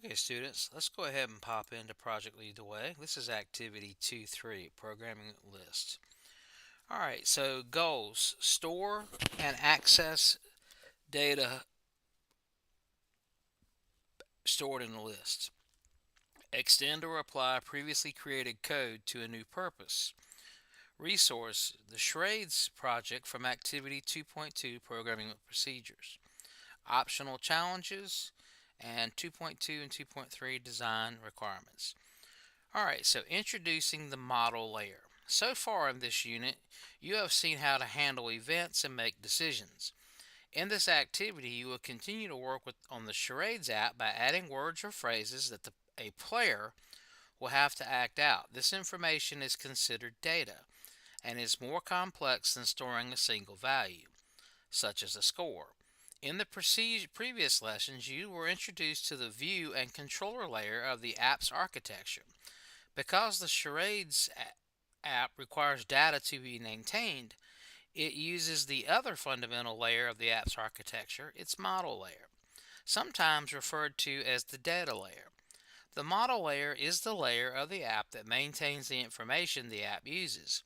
Okay, students, let's go ahead and pop into Project Lead the Way. This is Activity 2-3, Programming List. All right, so goals: store and access data stored in the list. Extend or apply previously created code to a new purpose. Resource: the Charades project from Activity 2.2, Programming Procedures. Optional challenges, and 2.2 and 2.3 design requirements. Alright, so introducing the model layer. So far in this unit, you have seen how to handle events and make decisions. In this activity, you will continue to work on the Charades app by adding words or phrases that a player will have to act out. This information is considered data and is more complex than storing a single value, such as a score. In the previous lessons, you were introduced to the view and controller layer of the app's architecture. Because the Charades app requires data to be maintained, it uses the other fundamental layer of the app's architecture, its model layer, sometimes referred to as the data layer. The model layer is the layer of the app that maintains the information the app uses.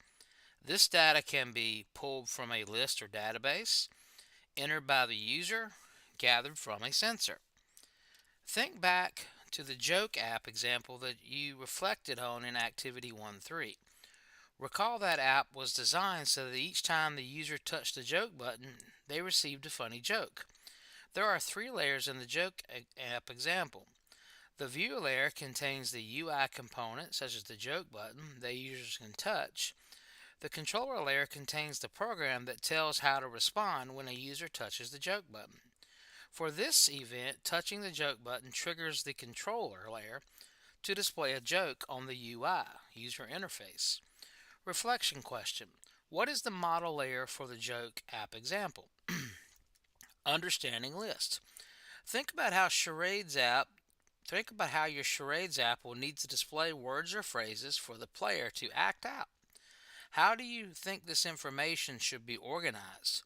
This data can be pulled from a list or database, entered by the user, gathered from a sensor. Think back to the joke app example that you reflected on in Activity 1.3. Recall that app was designed so that each time the user touched the joke button, they received a funny joke. There are three layers in the joke app example. The view layer contains the UI component, such as the joke button, that users can touch. The controller layer contains the program that tells how to respond when a user touches the joke button. For this event, touching the joke button triggers the controller layer to display a joke on the UI, user interface. Reflection question: what is the model layer for the joke app example? Understanding lists. Think about how Charades app Think about how your Charades app will need to display words or phrases for the player to act out. How do you think this information should be organized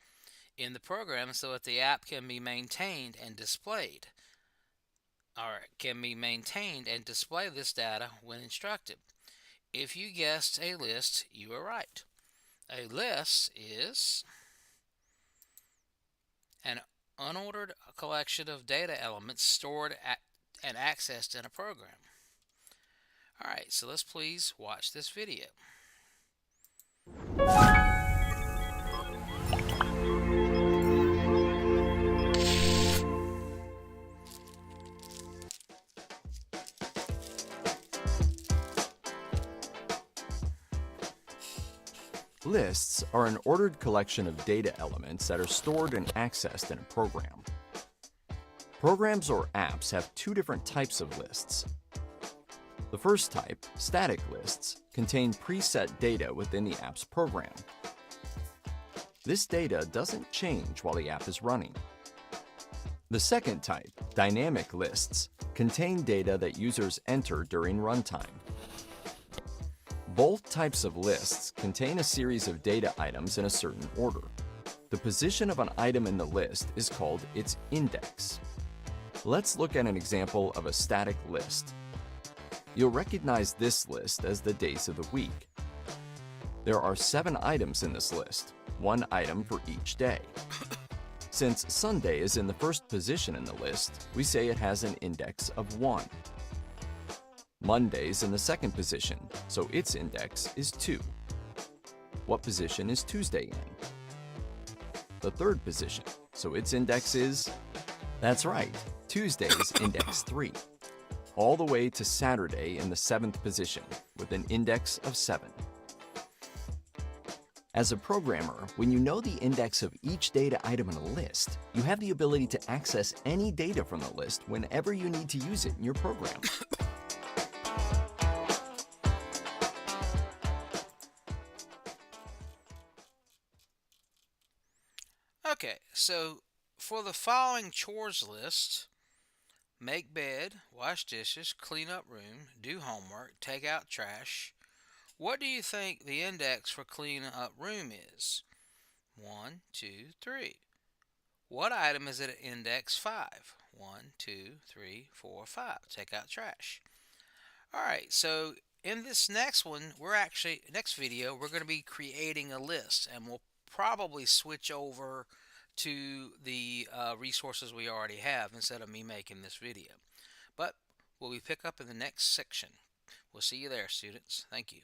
in the program so that the app can be maintained and displayed? Or can be maintained and display this data when instructed? If you guessed a list, you are right. A list is an unordered collection of data elements stored and accessed in a program. Alright, so let's please watch this video. Lists are an ordered collection of data elements that are stored and accessed in a program. Programs or apps have two different types of lists. The first type, static lists, contain preset data within the app's program. This data doesn't change while the app is running. The second type, dynamic lists, contain data that users enter during runtime. Both types of lists contain a series of data items in a certain order. The position of an item in the list is called its index. Let's look at an example of a static list. You'll recognize this list as the days of the week. There are 7 items in this list, 1 item for each day. Since Sunday is in the first position in the list, we say it has an index of 1. Monday's in the second position, so its index is 2. What position is Tuesday in? The third position, so its index is... That's right, Tuesday's index 3. All the way to Saturday in the 7th position, with an index of 7. As a programmer, when you know the index of each data item in a list, you have the ability to access any data from the list whenever you need to use it in your program. Okay, so for the following chores list: make bed, wash dishes, clean up room, do homework, take out trash. What do you think the index for clean up room is? 1, 2, 3. What item is at index 5? 1, 2, 3, 4, 5. Take out trash. Alright, so in this next one, next video, we're going to be creating a list, and we'll probably switch over to the resources we already have instead of me making this video. But we'll pick up in the next section. We'll see you there, students. Thank you.